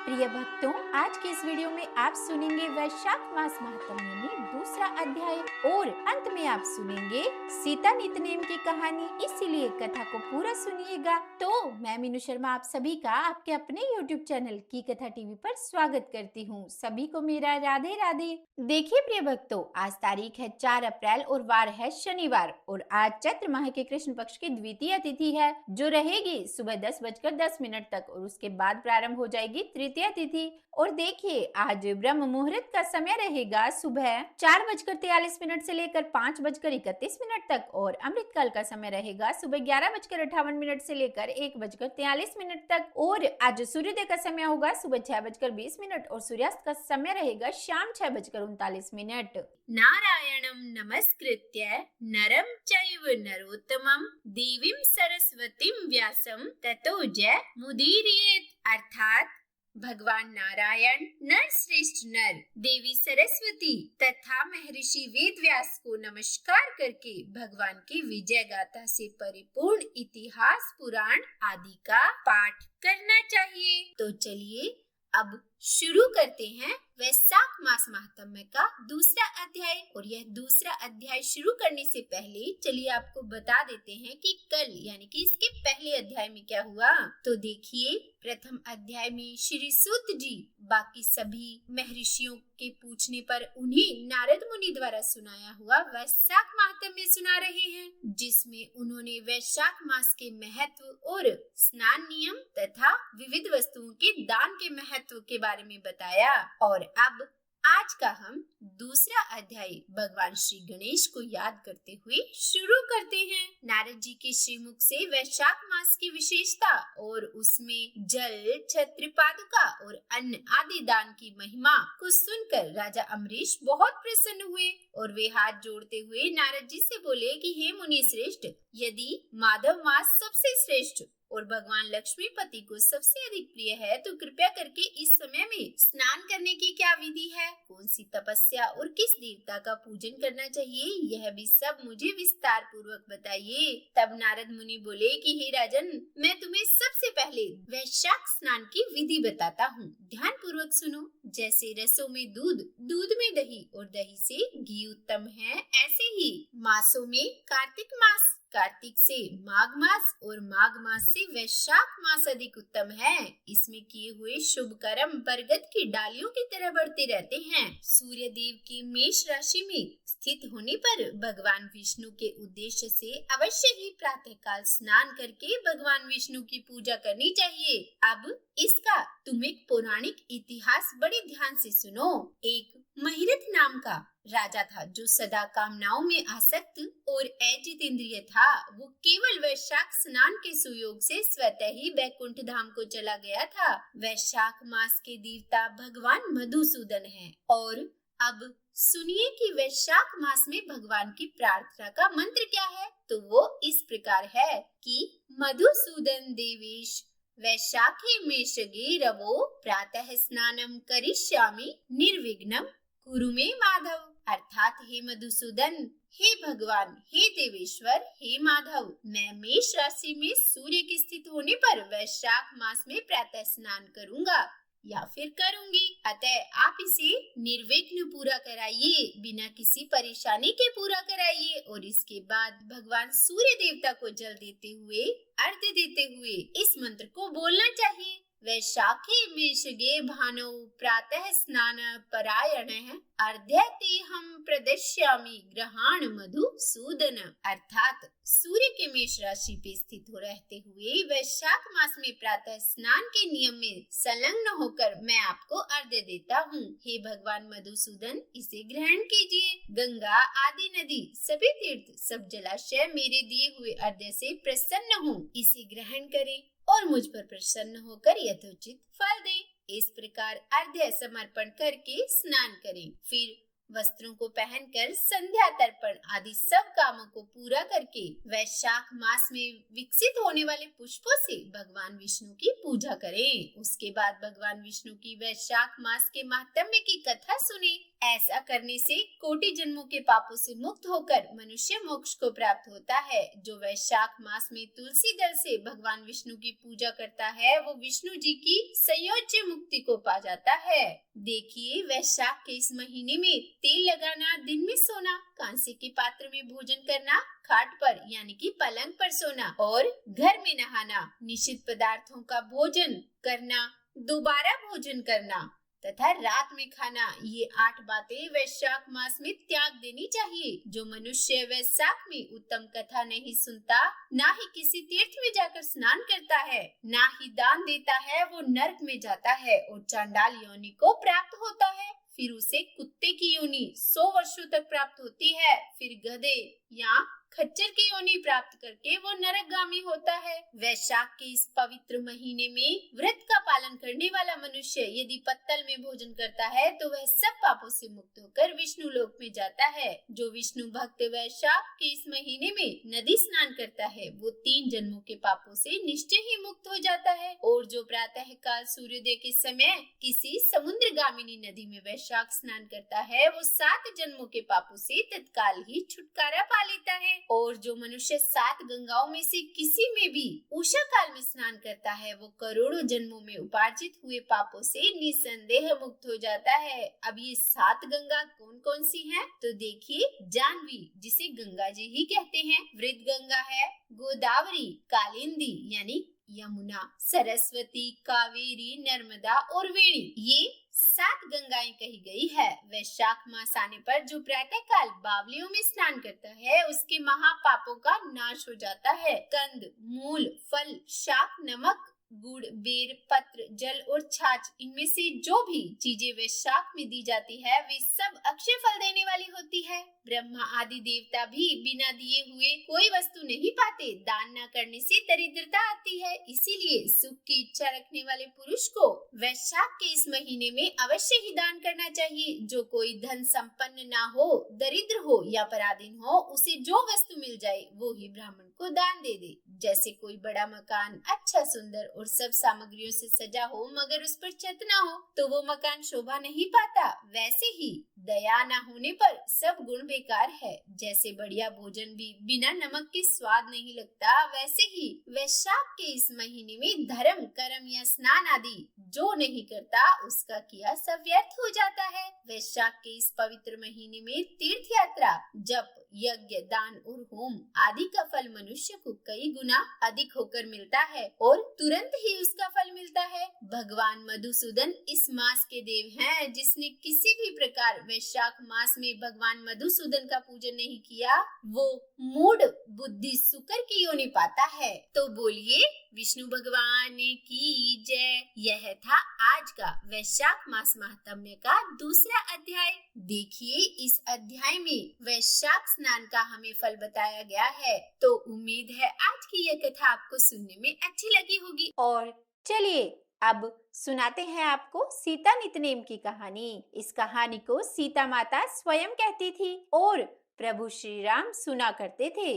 प्रिय भक्तों, आज के इस वीडियो में आप सुनेंगे वैशाख मास महात्म्य में दूसरा अध्याय और अंत में आप सुनेंगे सीता नितनेम की कहानी। इसीलिए कथा को पूरा सुनिएगा। तो मैं मीनू शर्मा आप सभी का आपके अपने YouTube चैनल की कथा टीवी पर स्वागत करती हूँ। सभी को मेरा राधे राधे। देखिए प्रिय भक्तों, आज तारीख है 4 अप्रैल और वार है शनिवार और आज चैत्र माह के कृष्ण पक्ष की द्वितीय तिथि है जो रहेगी सुबह 10:10 तक और उसके बाद प्रारंभ हो जाएगी तृतीय तिथि। और देखिए आज ब्रह्म मुहूर्त का समय रहेगा सुबह 4:43 से लेकर 5:31 तक और अमृत काल का समय रहेगा सुबह 11:58 से लेकर 1:43 तक। और आज सूर्योदय का समय होगा सुबह 6:20 और सूर्यास्त का समय रहेगा शाम 6:39। नारायणं नमस्कृत्य नरं चैव नरोत्तमं देवीं सरस्वतीं व्यासं ततो जयमुदीरयेत्। अर्थात भगवान नारायण नर श्रेष्ठ नर देवी सरस्वती तथा महर्षि वेद व्यास को नमस्कार करके भगवान की विजय गाथा से परिपूर्ण इतिहास पुराण आदि का पाठ करना चाहिए। तो चलिए अब शुरू करते हैं वैशाख मास महात्म्य का दूसरा अध्याय। और यह दूसरा अध्याय शुरू करने से पहले चलिए आपको बता देते हैं कि कल यानी कि इसके पहले अध्याय में क्या हुआ। तो देखिए प्रथम अध्याय में श्री सूत जी बाकी सभी महर्षियों के पूछने पर उन्हें नारद मुनि द्वारा सुनाया हुआ वैशाख महात्म्य सुना रहे हैं, जिसमें उन्होंने वैशाख मास के महत्व और स्नान नियम तथा विविध वस्तुओं के दान के महत्व के बारे में बताया। और अब आज का हम दूसरा अध्याय भगवान श्री गणेश को याद करते हुए शुरू करते हैं। नारद जी के श्रीमुख से वैशाख मास की विशेषता और उसमें जल छत्र पादुका और अन्न आदि दान की महिमा को सुनकर राजा अम्बरीश बहुत प्रसन्न हुए और वे हाथ जोड़ते हुए नारद जी से बोले कि हे मुनि श्रेष्ठ, यदि माधव मास सबसे श्रेष्ठ और भगवान लक्ष्मीपति को सबसे अधिक प्रिय है तो कृपया करके इस समय में स्नान करने की क्या विधि है, कौन सी तपस्या और किस देवता का पूजन करना चाहिए, यह भी सब मुझे विस्तार पूर्वक बताइए। तब नारद मुनि बोले कि हे राजन, मैं तुम्हें सबसे पहले वैशाख स्नान की विधि बताता हूँ, ध्यान पूर्वक सुनो। जैसे रसों में दूध, दूध में दही और दही से घी उत्तम है, ऐसे ही मासों में कार्तिक मास, कार्तिक से माघ मास और माघ मास से वैशाख मास अधिक उत्तम है। इसमें किए हुए शुभ कर्म बरगद की डालियों की तरह बढ़ते रहते हैं। सूर्य देव के मेष राशि में स्थित होने पर भगवान विष्णु के उद्देश्य से अवश्य ही प्रातः काल स्नान करके भगवान विष्णु की पूजा करनी चाहिए। अब इसका तुम एक पौराणिक इतिहास बड़े ध्यान से सुनो। एक महिरथ नाम का राजा था जो सदा कामनाओं में आसक्त और अजित इंद्रिय था। वो केवल वैशाख स्नान के सुयोग से स्वतः ही बैकुंठ धाम को चला गया था। वैशाख मास के देवता भगवान मधुसूदन हैं। और अब सुनिए कि वैशाख मास में भगवान की प्रार्थना का मंत्र क्या है। तो वो इस प्रकार है कि मधुसूदन देवेश वैशाखे मेषगे रवो प्रातः स्नानम करिष्यामि निर्विघ्नं कुरु मे माधव। अर्थात हे मधुसूदन, हे भगवान, हे देवेश्वर, हे माधव, मैं मेष राशि में सूर्य के स्थित होने पर वैशाख मास में प्रातः स्नान करूंगा या फिर करूंगी, अतः आप इसे निर्विघ्न पूरा कराइए, बिना किसी परेशानी के पूरा कराइए। और इसके बाद भगवान सूर्य देवता को जल देते हुए, अर्घ्य देते हुए इस मंत्र को बोलना चाहिए। वैशाखे मेषगे भानौ प्रातः स्नान परायणः अर्ध्यते हम प्रदर्श्यामि ग्रहाण मधुसूदन। अर्थात सूर्य के मेष राशि पे स्थित हो रहते हुए वैशाख मास में प्रातः स्नान के नियम में संलग्न होकर मैं आपको अर्घ्य देता हूँ। हे भगवान मधुसूदन, इसे ग्रहण कीजिए। गंगा आदि नदी, सभी तीर्थ, सब जलाशय मेरे दिए हुए अर्घ्य से प्रसन्न हो, इसे ग्रहण करें और मुझ पर प्रसन्न होकर यथोचित फल दें। इस प्रकार अर्घ्य समर्पण करके स्नान करें। फिर वस्त्रों को पहनकर संध्या तर्पण आदि सब कामों को पूरा करके वैशाख मास में विकसित होने वाले पुष्पों से भगवान विष्णु की पूजा करें। उसके बाद भगवान विष्णु की वैशाख मास के महात्म्य की कथा सुने। ऐसा करने से कोटि जन्मों के पापों से मुक्त होकर मनुष्य मोक्ष को प्राप्त होता है। जो वैशाख मास में तुलसी दल से भगवान विष्णु की पूजा करता है वो विष्णु जी की संयोज्य मुक्ति को पा जाता है। देखिए, वैशाख के इस महीने में तेल लगाना, दिन में सोना, कांसे के पात्र में भोजन करना, खाट पर यानी कि पलंग पर सोना और घर में नहाना, निषिद्ध पदार्थों का भोजन करना, दोबारा भोजन करना तथा रात में खाना, ये 8 बातें वैशाख मास में त्याग देनी चाहिए। जो मनुष्य वैशाख में उत्तम कथा नहीं सुनता, ना ही किसी तीर्थ में जाकर स्नान करता है, ना ही दान देता है, वो नरक में जाता है और चांडाल योनि को प्राप्त होता है। फिर उसे कुत्ते की योनि 100 वर्षों तक प्राप्त होती है। फिर गधे या खच्चर की योनि प्राप्त करके वो नरकगामी होता है। वैशाख के इस पवित्र महीने में व्रत का पालन करने वाला मनुष्य यदि पत्तल में भोजन करता है तो वह सब पापों से मुक्त होकर विष्णु लोक में जाता है। जो विष्णु भक्त वैशाख के इस महीने में नदी स्नान करता है वो 3 जन्मों के पापों से निश्चय ही मुक्त हो जाता है। और जो प्रातः काल सूर्योदय के समय किसी समुद्र गामिनी नदी में वैशाख स्नान करता है वो 7 जन्मों के पापों से तत्काल ही छुटकारा पा लेता है। और जो मनुष्य 7 गंगाओं में से किसी में भी उषा काल में स्नान करता है वो करोड़ों जन्मों में उपार्जित हुए पापों से निसंदेह मुक्त हो जाता है। अब ये 7 गंगा कौन कौन सी हैं? तो देखिए, जानवी जिसे गंगा जी ही कहते हैं, वृद्ध गंगा है, गोदावरी, कालिंदी यानी यमुना, सरस्वती, कावेरी, नर्मदा और वेणी, ये 7 गंगाएं कही गई है। वैशाख मास आने पर जो प्रातः काल बावलियों में स्नान करता है उसके महापापों का नाश हो जाता है। कंद, मूल, फल, शाक, नमक, गुड़, बेर, पत्र, जल और छाछ, इनमें से जो भी चीजें वैशाख में दी जाती है वे सब अक्षय फल देने वाली होती है। ब्रह्मा आदि देवता भी बिना दिए हुए कोई वस्तु नहीं पाते। दान न करने से दरिद्रता आती है, इसीलिए सुख की इच्छा रखने वाले पुरुष को वैशाख के इस महीने में अवश्य ही दान करना चाहिए। जो कोई धन संपन्न ना हो, दरिद्र हो या पराधीन हो, उसे जो वस्तु मिल जाए वो ही ब्राह्मण को दान दे दे। जैसे कोई बड़ा मकान अच्छा, सुंदर और सब सामग्रियों से सजा हो मगर उस पर छत ना हो तो वो मकान शोभा नहीं पाता, वैसे ही दया न होने पर सब गुण बेकार है। जैसे बढ़िया भोजन भी बिना नमक के स्वाद नहीं लगता, वैसे ही वैशाख के इस महीने में धर्म, कर्म या स्नान आदि जो नहीं करता उसका किया सब व्यर्थ हो जाता है। वैशाख के इस पवित्र महीने में तीर्थ यात्रा, जप, यज्ञ, दान और होम आदि का फल मनुष्य को कई गुना अधिक होकर मिलता है और तुरंत ही उसका फल मिलता है। भगवान मधुसूदन इस मास के देव हैं। जिसने किसी भी प्रकार वैशाख मास में भगवान मधुसूदन का पूजन नहीं किया वो मूढ़ बुद्धि सुकर की योनि पाता है। तो बोलिए विष्णु भगवान की जय। यह था आज का वैशाख मास महात्म्य का दूसरा अध्याय। देखिए, इस अध्याय में वैशाख स्नान का हमें फल बताया गया है। तो उम्मीद है आज की यह कथा आपको सुनने में अच्छी लगी होगी। और चलिए अब सुनाते हैं आपको सीता नितनेम की कहानी। इस कहानी को सीता माता स्वयं कहती थी और प्रभु श्री राम सुना करते थे।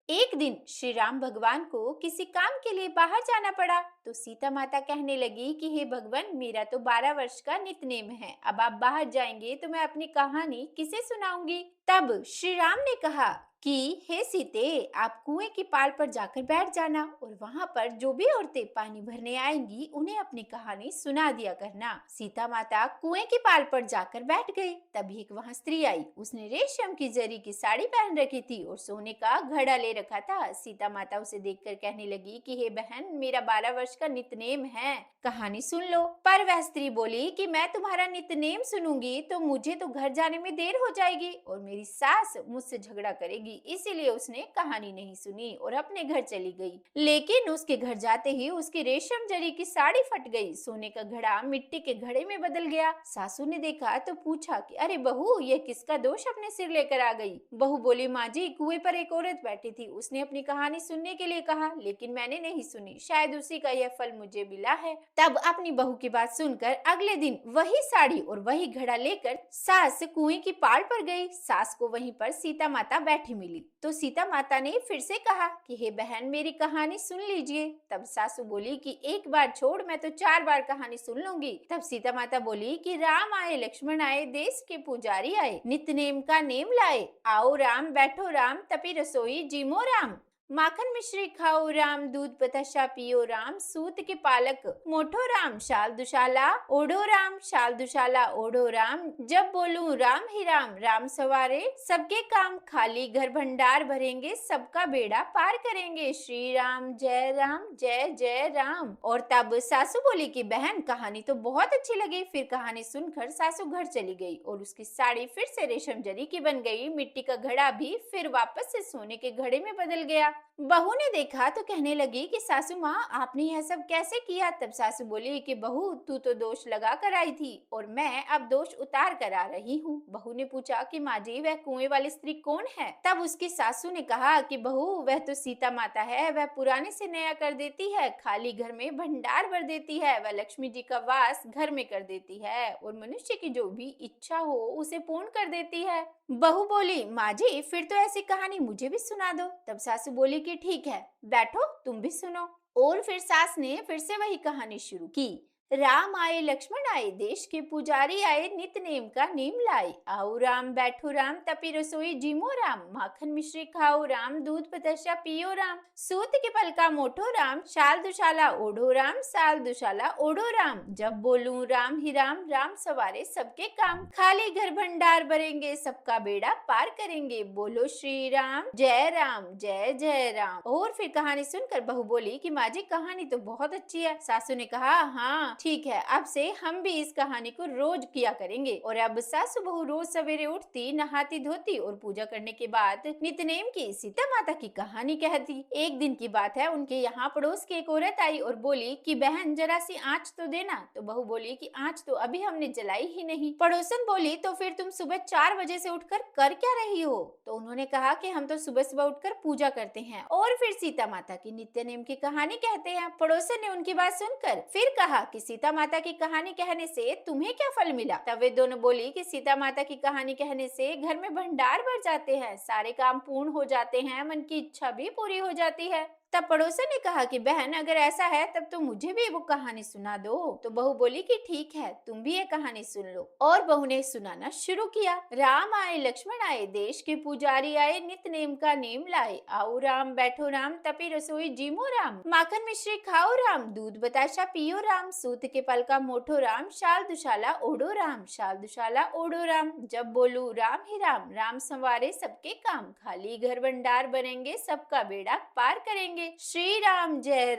एक दिन श्री राम भगवान को किसी काम के लिए बाहर जाना पड़ा तो सीता माता कहने लगी कि हे भगवान, मेरा तो 12 वर्ष का नितनेम है, अब आप बाहर जाएंगे तो मैं अपनी कहानी किसे सुनाऊंगी। तब श्री राम ने कहा कि हे सीते, आप कुएं की पाल पर जाकर बैठ जाना और वहां पर जो भी औरतें पानी भरने आएंगी उन्हें अपनी कहानी सुना दिया करना। सीता माता कुएं की पाल पर जाकर बैठ गई। तभी एक वहां स्त्री आई। उसने रेशम की जरी की साड़ी पहन रखी थी और सोने का घड़ा ले रखा था। सीता माता उसे देखकर कहने लगी कि हे बहन, मेरा 12 वर्ष का नितनेम है, कहानी सुन लो। पर वह स्त्री बोली कि मैं तुम्हारा नितनेम सुनूंगी तो मुझे तो घर जाने में देर हो जाएगी और मेरी सास मुझसे झगड़ा करेगी, इसीलिए उसने कहानी नहीं सुनी और अपने घर चली गई। लेकिन उसके घर जाते ही उसकी रेशम जरी की साड़ी फट गई, सोने का घड़ा मिट्टी के घड़े में बदल गया। सासू ने देखा तो पूछा कि अरे बहू, ये किसका दोष अपने सिर लेकर आ गई। बहू बोली, माँ जी, कुएं पर एक औरत बैठी थी, उसने अपनी कहानी सुनने के लिए कहा लेकिन मैंने नहीं सुनी, शायद उसी का यह फल मुझे मिला है। तब अपनी बहू की बात सुनकर अगले दिन वही साड़ी और वही घड़ा लेकर सास कुएं की पाल पर गई। सास को वहीं पर सीता माता बैठी मिली। तो सीता माता ने फिर से कहा कि हे बहन, मेरी कहानी सुन लीजिए। तब सासू बोली कि एक बार छोड़, मैं तो 4 बार कहानी सुन लूंगी। तब सीता माता बोली कि राम आए, लक्ष्मण आए, देश के पुजारी आए, नित नेम का नेम लाए, आओ राम, बैठो राम, तपी रसोई जीमो राम, माखन मिश्री खाओ राम, दूध बताशा पियो राम, सूत के पालक मोठो राम, शाल दुशाला ओढ़ो राम, शाल दुशाला ओढ़ो राम, जब बोलूं राम ही राम, राम सवारे सबके काम, खाली घर भंडार भरेंगे, सबका बेड़ा पार करेंगे, श्री राम जय जय राम। और तब सासू बोली कि बहन, कहानी तो बहुत अच्छी लगी। फिर कहानी सुनकर सासू घर चली गई और उसकी साड़ी फिर से रेशम जरी की बन गई। मिट्टी का घड़ा भी फिर वापस से सोने के घड़े में बदल गया। बहू ने देखा तो कहने लगी कि सासू माँ, आपने यह सब कैसे किया? तब सासू बोली कि बहू, तू तो दोष लगा कर आई थी और मैं अब दोष उतार कर आ रही हूँ। बहू ने पूछा कि माँ जी, वह कुएं वाली स्त्री कौन है? तब उसकी सासू ने कहा कि बहू, वह तो सीता माता है। वह पुराने से नया कर देती है, खाली घर में भंडार भर देती है, वह लक्ष्मी जी का वास घर में कर देती है और मनुष्य की जो भी इच्छा हो उसे पूर्ण कर देती है। बहू बोली, माँ जी, फिर तो ऐसी कहानी मुझे भी सुना दो। तब सासू बोली कि ठीक है, बैठो, तुम भी सुनो। और फिर सास ने फिर से वही कहानी शुरू की। राम आए, लक्ष्मण आए, देश के पुजारी आए, नित नेम का नेम लाए, आओ राम, बैठो राम, तपी रसोई जीमो राम, माखन मिश्री खाओ राम, दूध बताशा पियो राम, सूत के पल का मोठो राम, शाल दुशाला ओढ़ो राम, शाल दुशाला ओढ़ो राम, जब बोलूं राम ही राम, राम सवारे सबके काम, खाली घर भंडार भरेंगे, सबका बेड़ा पार करेंगे, बोलो श्री राम जय जय राम। और फिर कहानी सुनकर बहू बोली कि माँ जी, कहानी तो बहुत अच्छी है। सासू ने कहा, हाँ ठीक है, अब से हम भी इस कहानी को रोज किया करेंगे। और अब सासू बहू रोज सवेरे उठती, नहाती धोती और पूजा करने के बाद नित्यनेम की सीता माता की कहानी कहती। एक दिन की बात है, उनके यहाँ पड़ोस की एक औरत आई और बोली कि बहन, जरा सी आँच तो देना। तो बहू बोली कि आँच तो अभी हमने जलाई ही नहीं। पड़ोसन बोली, तो फिर तुम सुबह 4 बजे से उठकर कर क्या रही हो? तो उन्होंने कहा कि हम तो सुबह सुबह उठकर पूजा करते हैं और फिर सीता माता की नित्य नेम की कहानी कहते हैं। पड़ोसन ने उनकी बात सुनकर फिर कहा कि सीता माता की कहानी कहने से तुम्हें क्या फल मिला? तब वे दोनों बोली कि सीता माता की कहानी कहने से घर में भंडार भर जाते हैं, सारे काम पूर्ण हो जाते हैं, मन की इच्छा भी पूरी हो जाती है। तब पड़ोसन ने कहा कि बहन, अगर ऐसा है तब तो मुझे भी वो कहानी सुना दो। तो बहू बोली कि ठीक है, तुम भी ये कहानी सुन लो। और बहू ने सुनाना शुरू किया। राम आए, लक्ष्मण आए, देश के पुजारी आए, नित नेम का नेम लाए, आओ राम, बैठो राम, तपी रसोई जीमो राम, माखन मिश्री खाओ राम, दूध बताशा पियो राम, सूत के पल का मोठो राम, शाल दुशाला ओढ़ो राम, शाल दुशाला ओढ़ो राम, जब बोलू राम ही राम, राम संवारे सबके काम, खाली घर भंडार बनेंगे, सबका बेड़ा पार करेंगे, श्री राम जय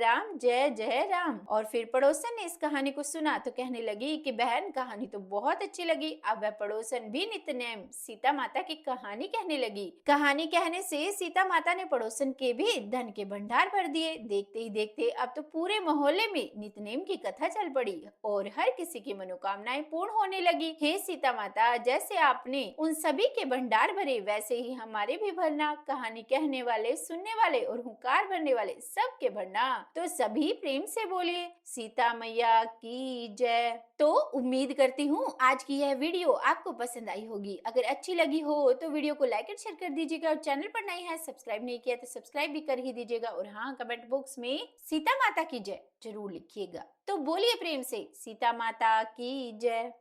जय राम। और फिर पड़ोसन ने इस कहानी को सुना तो कहने लगी कि बहन, कहानी तो बहुत अच्छी लगी। अब वह पड़ोसन भी नित्य नेम सीता माता की कहानी कहने लगी। कहानी कहने से सीता माता ने पड़ोसन के भी धन के भंडार भर दिए। देखते ही देखते अब तो पूरे मोहल्ले में नित्य नेम की कथा चल पड़ी और हर किसी की मनोकामनाएं पूर्ण होने लगी। हे सीता माता, जैसे आपने उन सभी के भंडार भरे, वैसे ही हमारे भी भरना। कहानी कहने वाले, सुनने वाले और हुंकार भरने वाले सबके भरना। तो सभी प्रेम से बोलिए, सीता मैया की जय। तो उम्मीद करती हूँ आज की यह वीडियो आपको पसंद आई होगी। अगर अच्छी लगी हो तो वीडियो को लाइक और शेयर कर दीजिएगा और चैनल पर नए हैं, सब्सक्राइब नहीं किया तो सब्सक्राइब भी कर ही दीजिएगा। और हाँ, कमेंट बॉक्स में सीता माता की जय जरूर लिखिएगा। तो बोलिए प्रेम से, सीता माता की जय।